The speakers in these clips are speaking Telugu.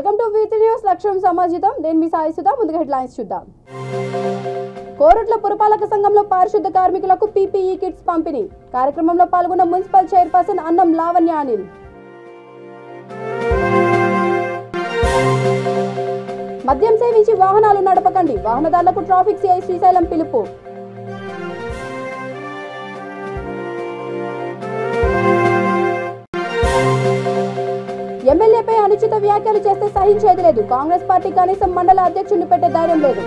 Welcome to V3 news. లక్ష్యం సమాజితం. నేను మీ సాయి సుధా. ముందుగా హెడ్లైన్స్ చూద్దాం. కోరుట్ల పురపాలక సంఘంలో పారిశుద్ధ కార్మికులకు PPE కిట్స్ పంపిణీ. కార్యక్రమంలో పాల్గొన్న మున్సిపల్ చైర్పర్సన్ అన్నం లావణ్య అనిల్. మద్యం సేవించి వాహనాలు నడపకండి. వాహనదారులకు ట్రాఫిక్ సిఐ శ్రీశైలం పిలుపు. ఎమ్మెల్యేపై అనుచిత వ్యాఖ్యలు చేస్తే సహించేది లేదు. కాంగ్రెస్ పార్టీ కనీసం మండల అధ్యక్షుడిని పెట్టే ధైర్యం లేదు.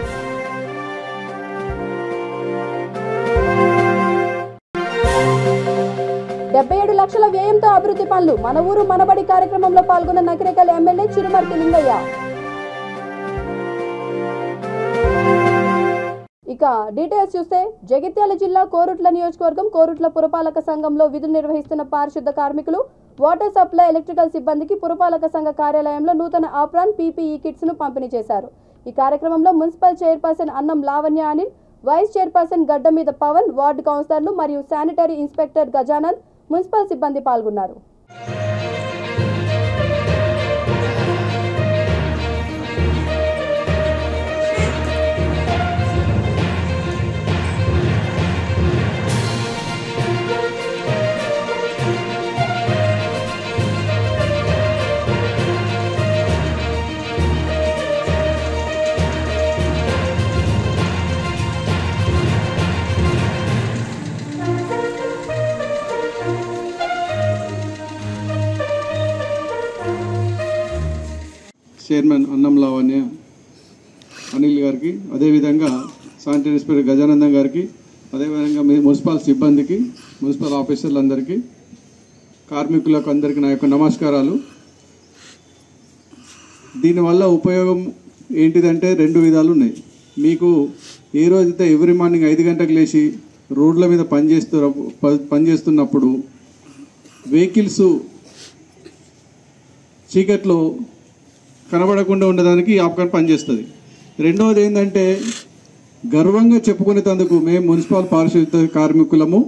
$77 లక్షల వ్యయంతో అభివృద్ధి పనులు. మన ఊరు మనబడి కార్యక్రమంలో పాల్గొన్న నకిరేకల్ ఎమ్మెల్యే చిరుమర్తి లింగయ్య. ఇక డీటెయిల్స్ చూస్తే జగిత్యాల జిల్లా కోరుట్ల నియోజకవర్గం కోరుట్ల పురపాలక సంఘంలో విధులు నిర్వహిస్తున్న పారిశుద్ధ కార్మికులు, వాటర్ సప్లై, ఎలక్ట్రికల్ సిబ్బందికి పురపాలక సంఘ కార్యాలయంలో నూతన ఆప్రాన్ PPE కిట్స్ ను పంపిణీ చేశారు. ఈ కార్యక్రమంలో మున్సిపల్ చైర్పర్సన్ అన్నం లావణ్య అనిల్, వైస్ చైర్పర్సన్ గడ్డ మీద పవన్, వార్డు కౌన్సిలర్లు మరియు శానిటరీ ఇన్స్పెక్టర్ గజానన్, మున్సిపల్ సిబ్బంది పాల్గొన్నారు. చైర్మన్ అన్నం లావణ్య అనిల్ గారికి, అదేవిధంగా శానిటరీ ఇన్స్పెక్టర్ గజానందన్ గారికి, అదేవిధంగా మున్సిపల్ సిబ్బందికి, మున్సిపల్ ఆఫీసర్లందరికీ, కార్మికులకు అందరికీ నా యొక్క నమస్కారాలు. దీనివల్ల ఉపయోగం ఏంటిదంటే 2 విధాలు ఉన్నాయి. మీకు ఏ రోజైతే ఎవ్రీ మార్నింగ్ 5 గంటలకు లేచి రోడ్ల మీద పనిచేస్తున్నప్పుడు వెహికల్స్ చీకట్లో కనబడకుండా ఉండడానికి ఆప్కాన్ పనిచేస్తుంది. రెండవది ఏంటంటే గర్వంగా చెప్పుకునేందుకు మేము మున్సిపల్ పారిశుద్ధ కార్మికులము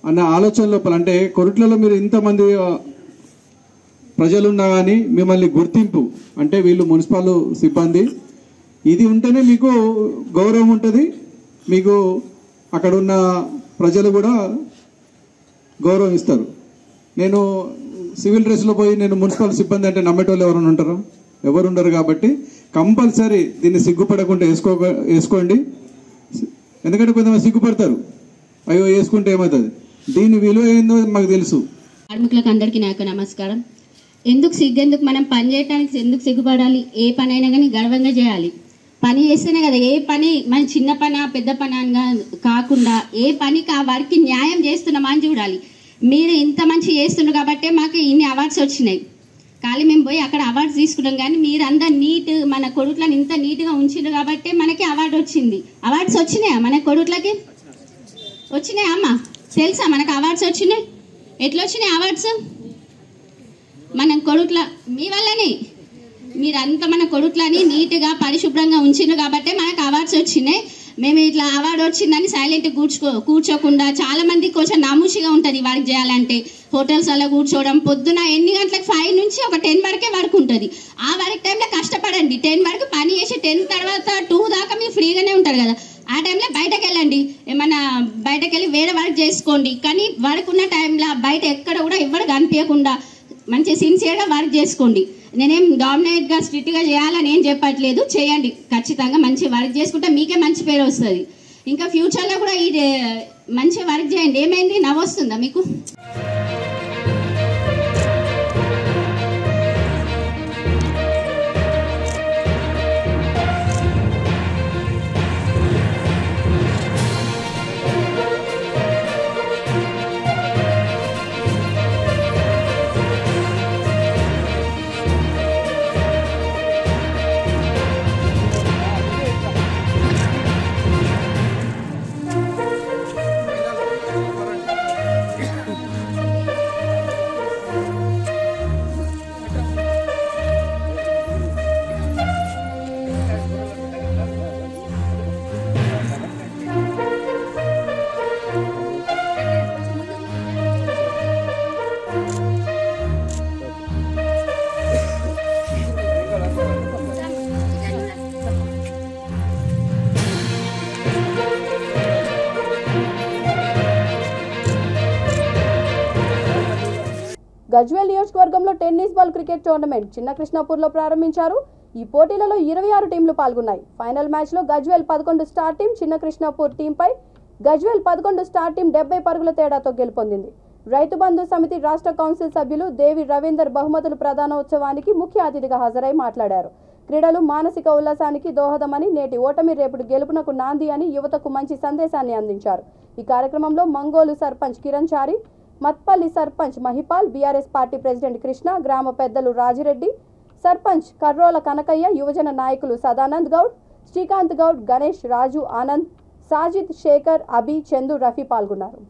అన్న ఆలోచన లోపల, అంటే కొరుట్లలో మీరు ఇంతమంది ప్రజలున్నా కానీ మిమ్మల్ని గుర్తింపు అంటే వీళ్ళు మున్సిపల్ సిబ్బంది, ఇది ఉంటేనే మీకు గౌరవం ఉంటుంది. మీకు అక్కడ ఉన్న ప్రజలు కూడా గౌరవం ఇస్తారు. నేను సివిల్ డ్రెస్లో పోయి నేను మున్సిపల్ సిబ్బంది అంటే నమ్మేటోళ్ళు ఎవరైనా ఉంటారు? ఎవరు ఉండరు. కాబట్టి కంపల్సరీ దీన్ని సిగ్గుపడకుండా వేసుకోండి. ఎందుకంటే కొంతమంది సిగ్గుపడతారు, అయ్యో వేసుకుంటే ఏమవుతుంది. దీని విలువ ఏందో మాకు తెలుసు. కార్మికులకు అందరికీ నా యొక్క నమస్కారం. సిగ్గెందుకు? మనం పని చేయడానికి ఎందుకు సిగ్గుపడాలి? ఏ పని అయినా కానీ గర్వంగా చేయాలి. పని చేస్తేనే కదా, ఏ పని మన చిన్న పని పెద్ద పని అని కాకుండా ఏ పనికి ఆ వర్క్కి న్యాయం చేస్తున్నామా అని చూడాలి. మీరు ఇంత మంచి చేస్తున్నారు కాబట్టి మాకు ఇన్ని అవార్డ్స్ వచ్చినాయి. ఖాళీ మేము పోయి అక్కడ అవార్డ్స్ తీసుకున్నాం, కానీ మీరు అందరు నీట్ మన కొడుకులను ఇంత నీట్గా ఉంచిండ్రు కాబట్టి మనకి అవార్డు వచ్చింది. అవార్డ్స్ వచ్చినాయా మన కొడుకులకి? వచ్చినాయా అమ్మ? తెలుసా మనకు అవార్డ్స్ వచ్చినాయి? ఎట్లా వచ్చినాయి అవార్డ్స్? మన కొడుకుల మీ వల్లనే. మీరంతా మన కొడుకులని నీట్గా పరిశుభ్రంగా ఉంచిండ్రు కాబట్టి మనకు అవార్డ్స్ వచ్చినాయి. మేము ఇట్లా అవార్డు వచ్చిందని సైలెంట్ కూర్చోకుండా, చాలా మంది కొంచెం నామూషిగా ఉంటుంది వర్క్ చేయాలంటే. హోటల్స్ అలా కూర్చోవడం, పొద్దున ఎన్ని గంటలకు 5 నుంచి ఒక 10 వరకే వర్క్ ఉంటుంది. ఆ వర్క్ టైంలో కష్టపడండి. 10 వరకు పని చేసి 10 తర్వాత 2 దాకా మీరు ఫ్రీగానే ఉంటారు కదా, ఆ టైంలో బయటకు వెళ్ళండి. ఏమన్నా బయటకు వెళ్ళి వేరే వర్క్ చేసుకోండి. కానీ వర్క్ ఉన్న టైంలో బయట ఎక్కడ కూడా ఎవరు కనిపించకుండా మంచి సిన్సియర్గా వర్క్ చేసుకోండి. నేనేం డామినేట్గా స్ట్రిక్ట్గా చేయాలని ఏం చెప్పట్లేదు, చేయండి. ఖచ్చితంగా మంచి వర్క్ చేసుకుంటే మీకే మంచి పేరు వస్తుంది. ఇంకా ఫ్యూచర్లో కూడా ఇది మంచి వర్క్ చేయండి. ఏమైంది, నవ్వొస్తుందా మీకు? గజ్వేల్ నియోజకవర్గంలో టెన్నిస్ బాల్ క్రికెట్ టోర్నమెంట్ చిన్న కృష్ణాపూర్లో ప్రారంభించారు. ఈ పోటీలలో 26 టీంలు పాల్గొన్నాయి. ఫైనల్ మ్యాచ్లో గజ్వేల్ 11 స్టార్ టీం చిన్న కృష్ణాపూర్ టీంపై గజ్వేల్ 11 స్టార్ టీం 70 పరుగుల తేడాతో గెలుపొందింది. రైతు బంధు సమితి రాష్ట్ర కౌన్సిల్ సభ్యులు దేవి రవీందర్ బహుమతుల ప్రదానోత్సవానికి ముఖ్య అతిథిగా హాజరై మాట్లాడారు. క్రీడలు మానసిక ఉల్లాసానికి దోహదమని, నేటి ఓటమి రేపటి గెలుపునకు నాంది అని యువతకు మంచి సందేశాన్ని అందించారు. ఈ కార్యక్రమంలో Mangolu sarpanch Kiran Chari, Matpalli sarpanch Mahipal, BRS party president Krishna, గ్రామ పెద్దలు రాజిరెడ్డి, సర్పంచ్ కర్రోల కనకయ్య, యువజన నాయకులు సదానంద్ గౌడ్, శ్రీకాంత్ గౌడ్, గణేష్, రాజు, ఆనంద్, సాజిద్, శేఖర్, అభి, చందు, రఫీ పాల్గొన్నారు.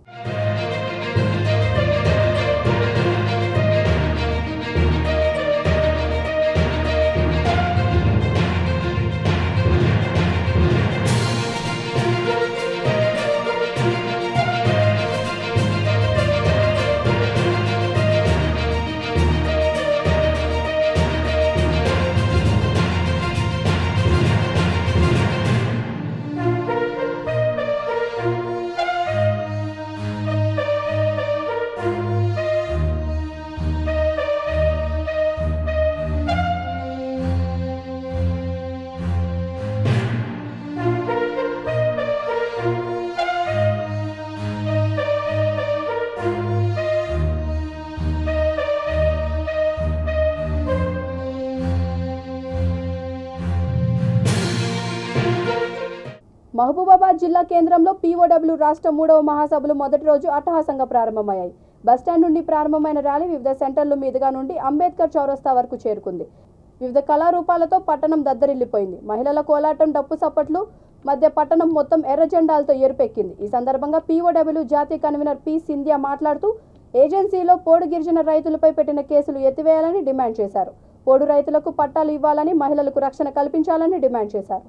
మహబూబాబాద్ జిల్లా కేంద్రంలో పీఓడబ్ల్యూ రాష్ట్ర 3వ మహాసభలు మొదటి రోజు అట్టహాసంగా ప్రారంభమయ్యాయి. బస్టాండ్ నుండి ప్రారంభమైన ర్యాలీ వివిధ సెంటర్ల మీదుగా నుండి అంబేద్కర్ చౌరస్తా వరకు చేరుకుంది. వివిధ కళారూపాలతో పట్టణం దద్దరిల్లిపోయింది. మహిళల కోలాటం, డప్పు సప్పట్లు మధ్య పట్టణం మొత్తం ఎర్ర జెండాలతో ఎరుపెక్కింది. ఈ సందర్భంగా పీఓడబ్ల్యూ జాతీయ కన్వీనర్ పి సింధ్యా మాట్లాడుతూ ఏజెన్సీలో పోడు గిరిజన రైతులపై పెట్టిన కేసులు ఎత్తివేయాలని డిమాండ్ చేశారు. పోడు రైతులకు పట్టాలు ఇవ్వాలని, మహిళలకు రక్షణ కల్పించాలని డిమాండ్ చేశారు.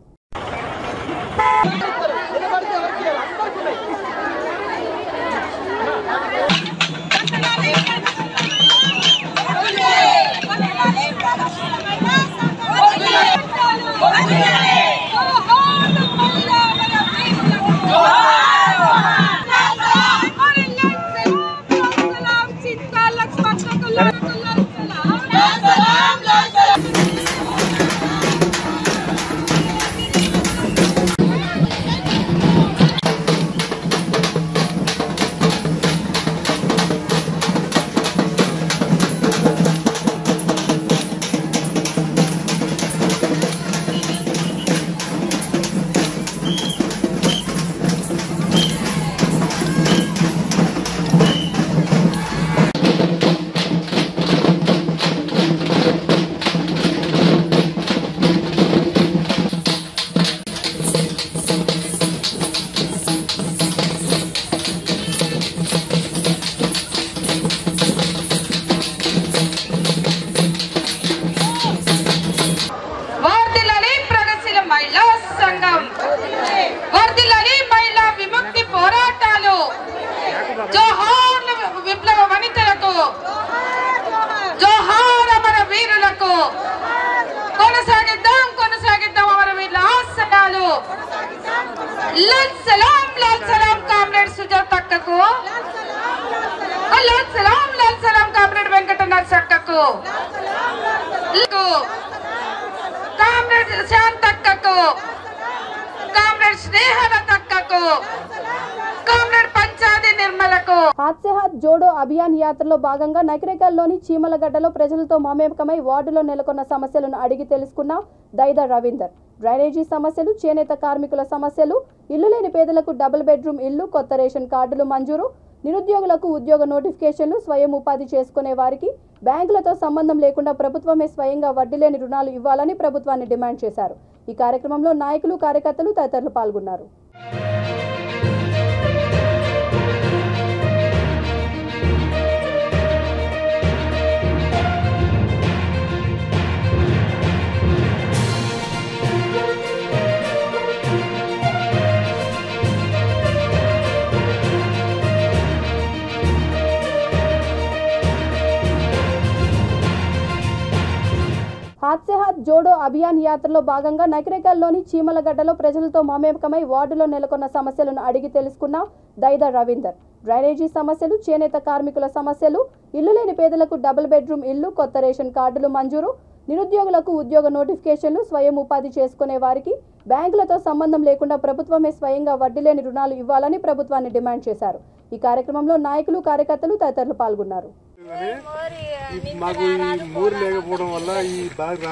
लाल सलाम कामरेड सुजाता अक्कको, लाल सलाम कामरेड वेंकटनाथ अक्कको, कामरेड शांत अक्कको, कामरेड स्नेहलत अक्कको, कामरेड पंचायती निर्मలకు. హాత్ సే హాత్ జోడో అభియాన్ యాత్రలో భాగంగా నకిరేకల్లోని చీమలగడ్డలో ప్రజలతో మమేకమై వార్డులో నెలకొన్న సమస్యలను అడిగి తెలుసుకున్న దైదా రవీందర్. డ్రైనేజీ సమస్యలు, చేనేత కార్మికుల సమస్యలు, ఇల్లు లేని పేదలకు డబుల్ బెడ్రూమ్ ఇల్లు, కొత్త రేషన్ కార్డులు మంజూరు, నిరుద్యోగులకు ఉద్యోగ నోటిఫికేషన్లు, స్వయం ఉపాధి చేసుకునే వారికి బ్యాంకులతో సంబంధం లేకుండా ప్రభుత్వమే స్వయంగా వడ్డీ లేని రుణాలు ఇవ్వాలని ప్రభుత్వాన్ని డిమాండ్ చేశారు. ఈ కార్యక్రమంలో నాయకులు, కార్యకర్తలు తదితరులు పాల్గొన్నారు. హాత్ సే హాత్ జోడో అభియాన్ యాత్రలో భాగంగా నకిరేకల్లోని చీమలగడ్డలో ప్రజలతో మమేకమై వార్డులో నెలకొన్న సమస్యలను అడిగి తెలుసుకున్న దైద రవీందర్. డ్రైనేజీ సమస్యలు, చేనేత కార్మికుల సమస్యలు, ఇల్లు లేని పేదలకు డబుల్ బెడ్రూమ్ ఇల్లు, కొత్త రేషన్ కార్డులు మంజూరు, నిరుద్యోగులకు ఉద్యోగ నోటిఫికేషన్లు, స్వయం ఉపాధి చేసుకునే వారికి బ్యాంకులతో సంబంధం లేకుండా ప్రభుత్వమే స్వయంగా వడ్డీ లేని రుణాలు ఇవ్వాలని ప్రభుత్వాన్ని డిమాండ్ చేశారు. ఈ కార్యక్రమంలో నాయకులు, కార్యకర్తలు తదితరులు పాల్గొన్నారు. మాకు ఈ మూరు లేకపోవడం వల్ల ఈ బాగా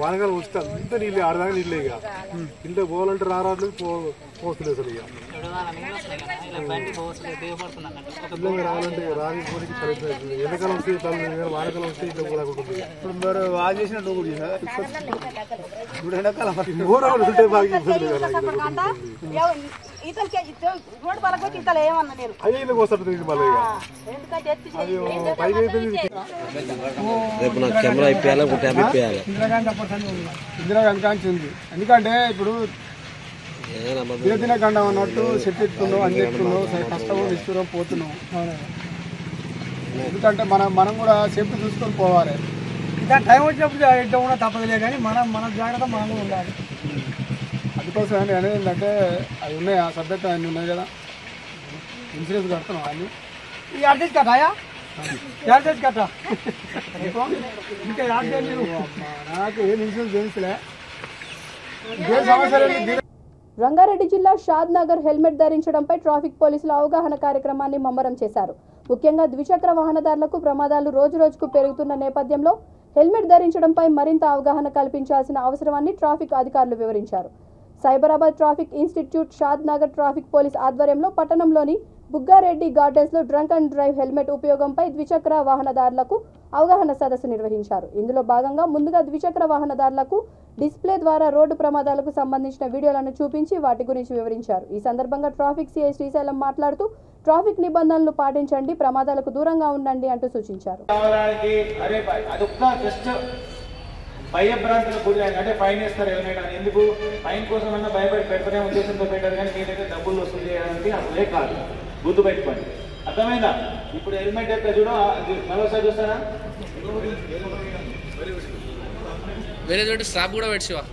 వానకాలం వస్తే అంత నీళ్ళు ఆడదాకా నీళ్ళు ఇక ఇంట్లో పోవాలంటే రారాట్లు పోస్తలేదు అసలు ఇక రావాలంటే రాని పోనికి చదువుతుంది. ఎండాకాలం వస్తే వానకాలం వస్తే ఇంట్లో పోలాకుంటుంది. ఇప్పుడు మరి బాగా చేసినట్టు ఇప్పుడు ఎండాకాలం మూడు ఉంటే బాగా ఇబ్బంది అయ్యేళ్ళకి వస్తుంది మళ్ళీ పైకి ఇందిరాగాంధీ కాంచి ఉంది. ఎందుకంటే ఇప్పుడు దినగండం అన్నట్టు సెట్ ఎత్తున్నావు, అన్ని ఎత్తున్నావు, కష్టం ఇస్తున్నాం, పోతున్నాం. ఎందుకంటే మనం కూడా సేఫ్టీ చూసుకొని పోవాలి. ఇంకా టైం వచ్చినప్పుడు ఎట్లా కూడా తప్పదులే, కానీ మన జాగ్రత్త మనం ఉండాలి. అందుకోసం అనేది ఏంటంటే అవి ఉన్నాయి, ఆ సబ్జెక్ట్ అన్నీ ఉన్నాయి కదా, ఇన్సూరెన్స్ కడుతున్నాం అన్ని. ఈ అడ్రస్ కట్టాయా కట్టా ఇంకా నాకు ఏం ఇన్సూరెన్స్ తెలుసులే. రంగారెడ్డి జిల్లా షాద్ నగర్ హెల్మెట్ ధరించడంపై ట్రాఫిక్ పోలీసులు అవగాహన కార్యక్రమాన్ని ముమ్మరం చేశారు. ముఖ్యంగా ద్విచక్ర వాహనదారులకు ప్రమాదాలు రోజురోజుకు పెరుగుతున్న నేపథ్యంలో హెల్మెట్ ధరించడంపై మరింత అవగాహన కల్పించాల్సిన అవసరమని ట్రాఫిక్ అధికారులు వివరించారు. సైబరాబాద్ ట్రాఫిక్ ఇన్స్టిట్యూట్, షాద్ నగర్ ట్రాఫిక్ పోలీస్ ఆధ్వర్యంలో పట్టణంలోని బుగ్గారెడ్డి గార్డెన్స్ లో డ్రంక్ అండ్ డ్రైవ్ హెల్మెట్ ఉపయోగంపై ద్విచక్ర వాహనదారులకు అవగాహన సదస్సు నిర్వహించారు. ఇందులో భాగంగా ముందుగా ద్విచక్ర వాహనదారులకు డిస్ప్లే ద్వారా రోడ్డు ప్రమాదాలకు సంబంధించిన వీడియోలను చూపించి వాటి గురించి వివరించారు. ఈ సందర్భంగా ట్రాఫిక్ సిఐ శ్రీశైలం మాట్లాడుతూ ట్రాఫిక్ నిబంధనలు పాటించండి, ప్రమాదాలకు దూరంగా ఉండండి అంటూ సూచించారు. భయభ్రాంతులకు గురి అంటే ఫైన్ వేస్తారు ఎవరైనా. ఎందుకు ఫైన్ కోసం అన్నా భయపడి పెడతానే ఉద్దేశంతో పెట్టారు, కానీ మీ దగ్గర డబ్బులు వసూలు చేయడానికి అసలే కాదు. గుర్తు పెట్టుకోండి, అర్థమైందా? ఇప్పుడు హెల్మెట్ ఎక్కడ చూడో మరోసారి చూస్తారా, వేరే చోట స్టాప్ కూడా పెట్టివా.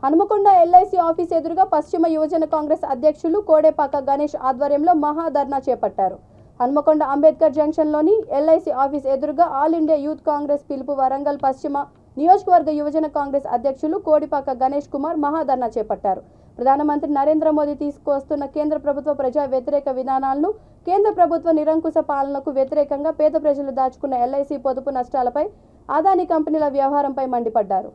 హనుమకొండ ఎల్ఐసి ఆఫీస్ ఎదురుగా పశ్చిమ యువజన కాంగ్రెస్ అధ్యక్షులు కోడేపాక గణేష్ ఆధ్వర్యంలో మహాధర్నా చేపట్టారు. హనుమకొండ అంబేద్కర్ జంక్షన్లోని ఎల్ఐసి ఆఫీస్ ఎదురుగా ఆల్ ఇండియా యూత్ కాంగ్రెస్ పిలుపు వరంగల్ పశ్చిమ నియోజకవర్గ యువజన కాంగ్రెస్ అధ్యక్షులు కోడిపాక గణేష్ కుమార్ మహాధర్నా చేపట్టారు. ప్రధానమంత్రి నరేంద్ర మోదీ తీసుకువస్తున్న కేంద్ర ప్రభుత్వ ప్రజా వ్యతిరేక విధానాలను, కేంద్ర ప్రభుత్వ నిరంకుశ పాలనకు వ్యతిరేకంగా పేద ప్రజలు దాచుకున్న ఎల్ఐసి పొదుపు నష్టాలపై, అదానీ కంపెనీల వ్యవహారంపై మండిపడ్డారు.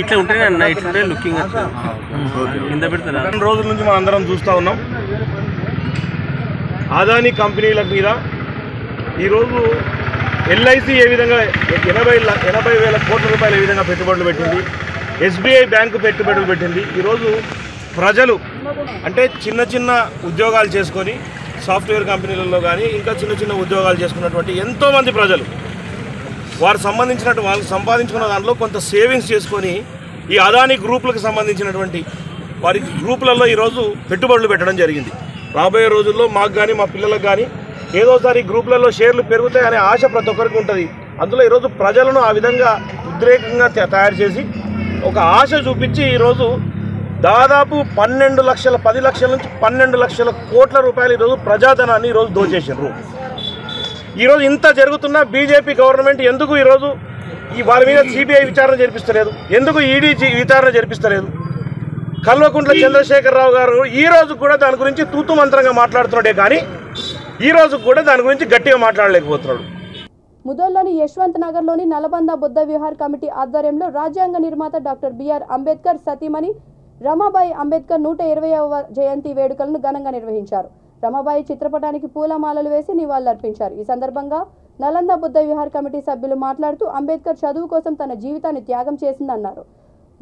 ఇట్లా ఉంటేనే నైట్ లుకింగ్ కింద పెడతారు. 2 రోజుల నుంచి మనం అందరం చూస్తూ ఉన్నాం. అదానీ కంపెనీల మీద ఈరోజు ఎల్ఐసి ఏ విధంగా 80,000 కోట్ల రూపాయలు ఏ విధంగా పెట్టుబడులు పెట్టింది, ఎస్బీఐ బ్యాంకు పెట్టుబడులు పెట్టింది. ఈరోజు ప్రజలు అంటే చిన్న చిన్న ఉద్యోగాలు చేసుకొని సాఫ్ట్వేర్ కంపెనీలలో కానీ ఇంకా చిన్న చిన్న ఉద్యోగాలు చేసుకున్నటువంటి ఎంతోమంది ప్రజలు వాళ్ళకు సంపాదించుకున్న దాంట్లో కొంత సేవింగ్స్ చేసుకొని ఈ అదానీ గ్రూపులకు సంబంధించినటువంటి వారి గ్రూపులలో ఈరోజు పెట్టుబడులు పెట్టడం జరిగింది. రాబోయే రోజుల్లో మాకు కానీ మా పిల్లలకు కానీ ఏదోసారి గ్రూపులలో షేర్లు పెరుగుతాయనే ఆశ ప్రతి ఒక్కరికి ఉంటుంది. అందులో ఈరోజు ప్రజలను ఆ విధంగా ఉద్రేకంగా తయారు చేసి ఒక ఆశ చూపించి ఈరోజు దాదాపు 10 లక్షల నుంచి 12 లక్షల కోట్ల రూపాయలు ఈరోజు ప్రజాధనాన్ని ఈరోజు దోచేసారు. ఈరోజు ఇంత జరుగుతున్నా బీజేపీ గవర్నమెంట్ ఎందుకు ఈరోజు వారి మీద సిబిఐ విచారణ జరిపిస్తలేదు, ఎందుకు ఈడీ విచారణ జరిపిస్తలేదు? కల్వకుంట్ల చంద్రశేఖరరావు గారు ఈ రోజు కూడా దాని గురించి తూతు మంత్రంగా మాట్లాడుతున్నాడే కానీ ఈ రోజు కూడా దాని గురించి గట్టిగా మాట్లాడలేకపోతున్నాడు. ముదోల్లోని యశ్వంత్ నగర్లోని నలబంద బుద్ధ విహార్ కమిటీ ఆధ్వర్యంలో రాజ్యాంగ నిర్మాత డాక్టర్ బిఆర్ అంబేద్కర్ సతీమణి రమాబాయి అంబేద్కర్ 120వ జయంతి వేడుకలను ఘనంగా నిర్వహించారు. రమాబాయి చిత్రపటానికి పూలమాలలు వేసి నివాళులర్పించారు. ఈ సందర్భంగా నలంద బుద్ధ విహార్ కమిటీ సభ్యులు మాట్లాడుతూ అంబేద్కర్ చదువు కోసం తన జీవితాన్ని త్యాగం చేసిందన్నారు.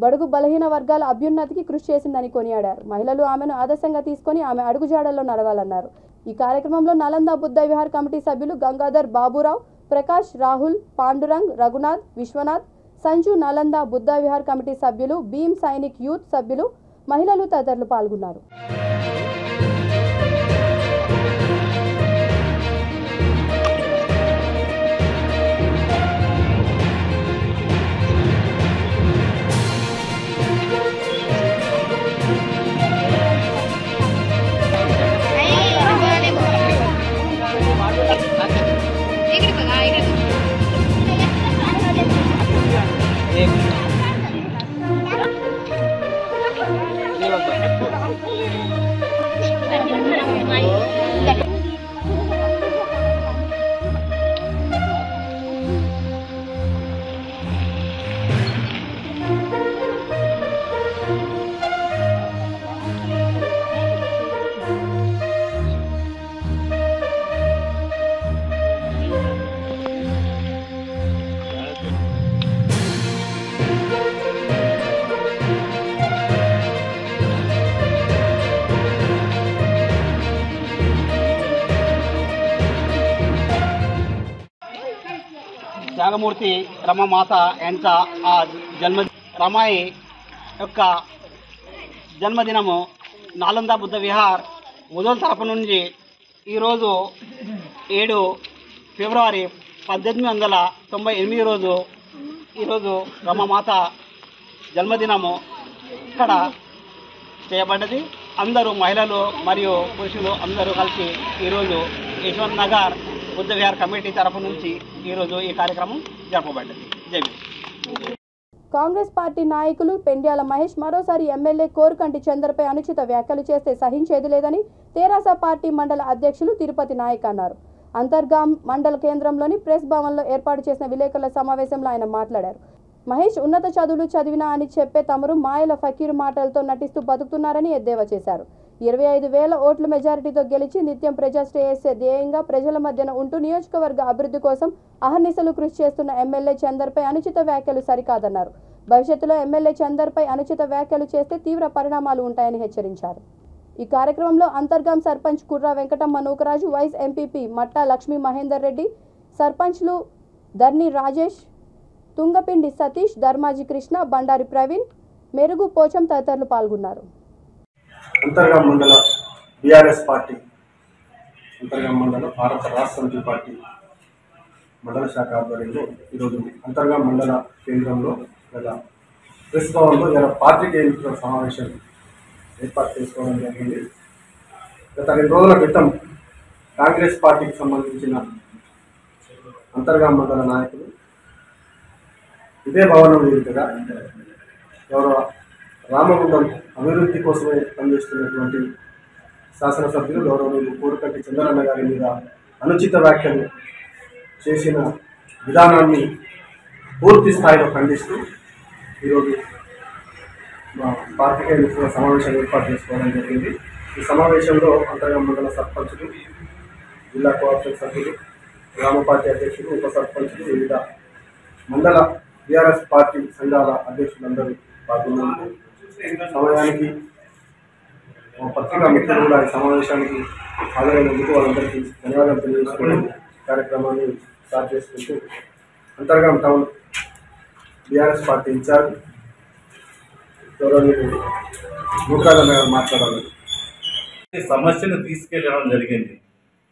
బడుగు బలహీన వర్గాల అభ్యున్నతికి కృషి చేసిందని కొనియాడారు. మహిళలు ఆమెను ఆదర్శంగా తీసుకొని ఆమె అడుగుజాడల్లో నడవాలన్నారు. ఈ కార్యక్రమంలో నలంద బుద్ధ విహార్ కమిటీ సభ్యులు గంగాధర్ బాబురావు, ప్రకాష్, రాహుల్, పాండురంగ్, రఘునాథ్, విశ్వనాథ్, సంజు, నలంద బుద్ధ విహార్ కమిటీ సభ్యులు, భీమ్ సైనిక్ యూత్ సభ్యులు, మహిళలు తదితరులు పాల్గొన్నారు. త్యాగమూర్తి రమామాత ఎంట ఆ రమాయి యొక్క జన్మదినము నాలంద బుద్ధ విహార్ ముదోల్ తరపు నుంచి ఈరోజు 7 ఫిబ్రవరి 1898 రోజు ఈరోజు రమామాత జన్మదినము ఇక్కడ చేయబడ్డది. అందరూ మహిళలు మరియు పురుషులు అందరూ కలిసి ఈరోజు యశ్వంత్ నగర్ బుద్ధ విహార్ కమిటీ తరఫు నుంచి ఈరోజు ఈ కార్యక్రమం జరపబడ్డది. జై భీమ్. కాంగ్రెస్ పార్టీ నాయకులు పెండ్యాల మహేష్ మరోసారి ఎమ్మెల్యే కోరుకంటి చంద్రపై అనుచిత వ్యాఖ్యలు చేస్తే సహించేది లేదని తెరాస పార్టీ మండల అధ్యక్షులు తిరుపతి నాయక్ అన్నారు. అంతర్గాం మండల కేంద్రంలోని ప్రెస్ భవన్లో ఏర్పాటు చేసిన విలేకరుల సమావేశంలో ఆయన మాట్లాడారు. మహేష్ ఉన్నత చదువులు చదివినా అని చెప్పే తమరు మాయల ఫకీరు మాటలతో నటిస్తూ బతుకుతున్నారని ఎద్దేవా చేశారు. 25,000 ఓట్ల మెజారిటీతో గెలిచి నిత్యం ప్రజాశ్రేయస్సే ధ్యేయంగా ప్రజల మధ్యన ఉంటూ నియోజకవర్గ అభివృద్ధి కోసం అహర్నిశలు కృషి చేస్తున్న ఎమ్మెల్యే చందర్పై అనుచిత వ్యాఖ్యలు సరికాదన్నారు. భవిష్యత్తులో ఎమ్మెల్యే చందర్పై అనుచిత వ్యాఖ్యలు చేస్తే తీవ్ర పరిణామాలు ఉంటాయని హెచ్చరించారు. ఈ కార్యక్రమంలో అంతర్గాం సర్పంచ్ కుర్రా వెంకటమ్మ నూకరాజు, వైస్ ఎంపీపీ మట్టా లక్ష్మీ మహేందర్ రెడ్డి, సర్పంచ్లు ధర్ని రాజేష్, తుంగపిండి సతీష్, ధర్మాజీ కృష్ణ, బండారి ప్రవీణ్, మెరుగు పోచం తదితరులు పాల్గొన్నారు. అంతర్గాం మండల బీఆర్ఎస్ పార్టీ, అంతర్గాం మండల భారత రాష్ట్ర సమితి పార్టీ మండల శాఖ ఆధ్వర్యంలో ఈరోజు అంతర్గాం మండల కేంద్రంలో గల ప్రెస్ భవన్లో ఇలా పాత్రికేయుల సమావేశం ఏర్పాటు చేసుకోవడం జరిగింది. గత 2 రోజుల క్రితం కాంగ్రెస్ పార్టీకి సంబంధించిన అంతర్గాం మండల నాయకులు ఇదే భవనం వేదికగా ఎవరో రామగుండం అభివృద్ధి కోసమే పనిచేస్తున్నటువంటి శాసనసభ్యులు గౌరవనీయులు కోరుకంటి చంద్రన్న గారి మీద అనుచిత వ్యాఖ్యలు చేసిన విధానాన్ని పూర్తి స్థాయిలో ఖండిస్తూ ఈరోజు మా పార్టీకేయుల సమావేశం ఏర్పాటు చేసుకోవడం జరిగింది. ఈ సమావేశంలో అంతర్గం మండల సర్పంచులు, జిల్లా కోఆపరేటివ్ సభ్యులు, గ్రామ పార్టీ అధ్యక్షులు, ఉప సర్పంచులు, వివిధ మండల టీఆర్ఎస్ పార్టీ సంఘాల అధ్యక్షులందరూ పాల్గొన్నారు. సమయానికి పత్రికా మిత్రులు కూడా ఈ సమావేశానికి హాజరైనందుకు వాళ్ళందరికీ ధన్యవాదాలు తెలియజేసుకుని కార్యక్రమాన్ని స్టార్ట్ చేసుకుంటూ Antargam town TRS party incharge గౌరవనీయులు నూకాల మాట్లాడాలి. సమస్యను తీసుకెళ్ళడం జరిగింది.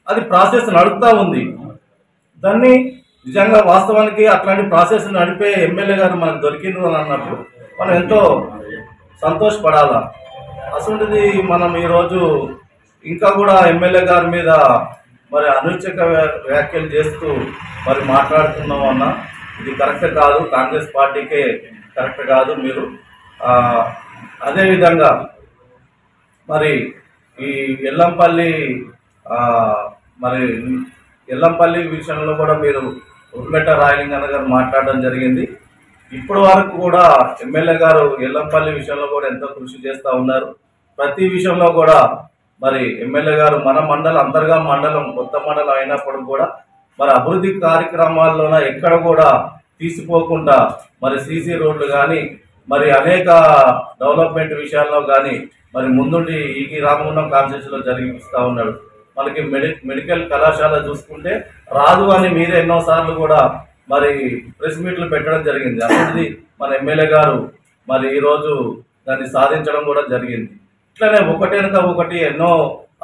అది ప్రాసెస్ నడుపుతా ఉంది. దాన్ని నిజంగా వాస్తవానికి అట్లాంటి ప్రాసెస్ నడిపే ఎమ్మెల్యే గారు మనకు దొరికిండ్రు అని అన్నప్పుడు మనం ఎంతో సంతోషపడాలా. అసలుది మనం ఈరోజు ఇంకా కూడా ఎమ్మెల్యే గారి మీద మరి అనుచిత వ్యాఖ్యలు చేస్తూ మరి మాట్లాడుతున్నాం అన్న, ఇది కరెక్ట్ కాదు, కాంగ్రెస్ పార్టీకే కరెక్ట్ కాదు. మీరు అదేవిధంగా మరి ఈ ఎల్లంపల్లి విషయంలో కూడా మీరు ఉర్మెట రాయలింగన్న గారు మాట్లాడడం జరిగింది. ఇప్పటి వరకు కూడా ఎమ్మెల్యే గారు ఎల్లంపల్లి విషయంలో కూడా ఎంతో కృషి చేస్తూ ఉన్నారు. ప్రతి విషయంలో కూడా మరి ఎమ్మెల్యే గారు మన మండలం అంతర్గా మండలం కొత్త మండలం అయినప్పుడు కూడా మరి అభివృద్ధి కార్యక్రమాల్లోన ఎక్కడ కూడా తీసిపోకుండా మరి సీసీ రోడ్లు కానీ మరి అనేక డెవలప్మెంట్ విషయాల్లో కానీ మరి ముందుండి ఈ రామగుండం కాన్స్టిట్యూన్సీలో జరిగిస్తూ ఉన్నాడు. మనకి మెడికల్ కళాశాల చూసుకుంటే రాదు అని మీరే ఎన్నోసార్లు కూడా మరి ప్రెస్ మీట్లు పెట్టడం జరిగింది. అభివృద్ధి మన ఎమ్మెల్యే గారు మరి ఈరోజు దాన్ని సాధించడం కూడా జరిగింది. ఇట్లనే ఒకటేనక ఒకటి ఎన్నో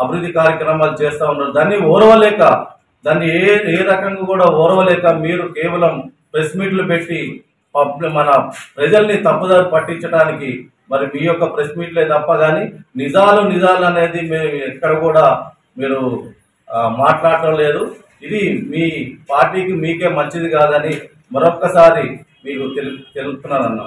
అభివృద్ధి కార్యక్రమాలు చేస్తూ ఉన్నారు. దాన్ని ఓర్వలేక, దాన్ని ఏ రకంగా కూడా ఓర్వలేక మీరు కేవలం ప్రెస్ మీట్లు పెట్టి మన ప్రజల్ని తప్పుదారి పట్టించడానికి మరి మీ యొక్క ప్రెస్ మీట్లే తప్ప కానీ నిజాలు అనేది మీరు ఎక్కడ కూడా మీరు మాట్లాడటం లేదు. ఇది మీ పార్టీకి మీకే మంచిది కాదని మరొక్కసారి మీకు తెలుపుతున్నానన్నా.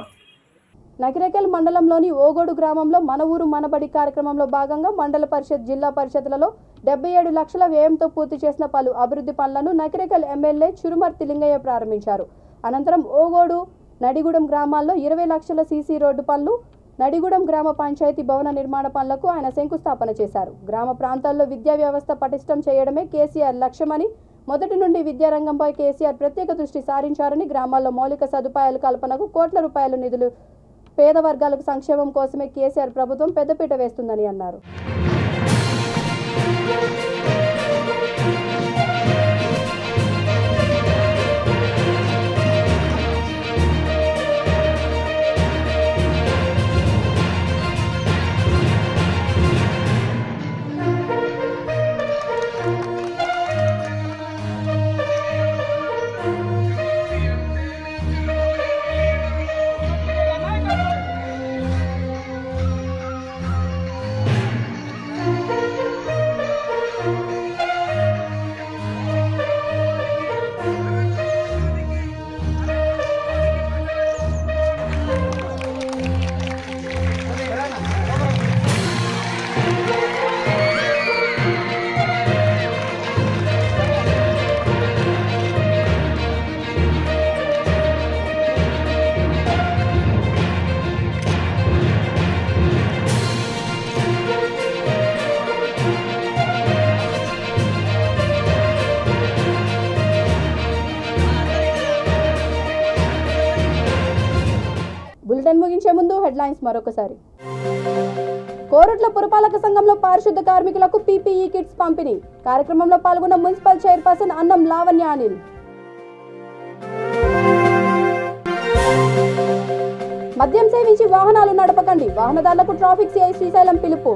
నకిరేకల్ మండలంలోని ఓగోడు గ్రామంలో మన ఊరు మనబడి కార్యక్రమంలో భాగంగా మండల పరిషత్, జిల్లా పరిషత్లలో 77 లక్షల వ్యయంతో పూర్తి చేసిన పలు అభివృద్ధి పనులను నకిరేకల్ ఎమ్మెల్యే చురుమర్తి లింగయ్య ప్రారంభించారు. అనంతరం ఓగోడు, నడిగూడెం గ్రామాల్లో 20 లక్షల సీసీ రోడ్డు పనులు, నడిగూడెం గ్రామ పంచాయతీ భవన నిర్మాణ పనులకు ఆయన శంకుస్థాపన చేశారు. గ్రామ ప్రాంతాల్లో విద్యా వ్యవస్థ పటిష్టం చేయడమే కేసీఆర్ లక్ష్యమని, మొదటి నుండి విద్యారంగంపై కేసీఆర్ ప్రత్యేక దృష్టి సారించారని, గ్రామాల్లో మౌలిక సదుపాయాల కల్పనకు కోట్ల రూపాయల నిధులు పేద వర్గాలకు సంక్షేమం కోసమే కేసీఆర్ ప్రభుత్వం పెద్దపీట వేస్తుందని అన్నారు. బులెటిన్ ముగించే ముందు హెడ్లైన్స్ మరొకసారి. కోరుట్ల పురపాలక సంఘంలో పారిశుద్ధ కార్మికులకు పీపీఈ కిట్స్ పంపిణీ. కార్యక్రమంలో పాల్గొన్న మున్సిపల్ చైర్పర్సన్ అన్నం లావణ్య అనిల్. మద్యం సేవించి వాహనాలు నడపకండి, వాహనదారులకు ట్రాఫిక్ సిఐ శ్రీశైలం పిలుపు.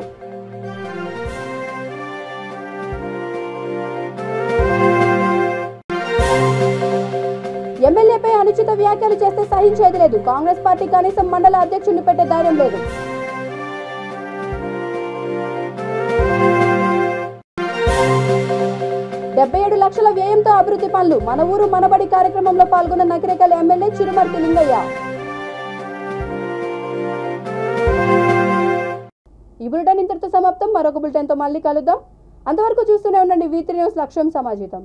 ఎమ్మెల్యేపై అనుచిత వ్యాఖ్యలు చేస్తే సహించేది లేదు, కాంగ్రెస్ పార్టీ కనీసం మండల అధ్యక్షుడిని పెట్టే ధైర్యం లేదు. $77 లక్షల వ్యయంతో అభివృద్ధి పనులు. మన ఊరు మనబడి కార్యక్రమంలో పాల్గొన్న నకిరేకల్ ఎమ్మెల్యే చురుమర్తి లింగయ్య. ఈ బులెటిన్ ఇంతటితో సమాప్తం. మరొక బులెటిన్తో మళ్ళీ కలుద్దాం. అంతవరకు చూస్తూనే ఉండండి V3 న్యూస్, లక్ష్యం సమాజితం.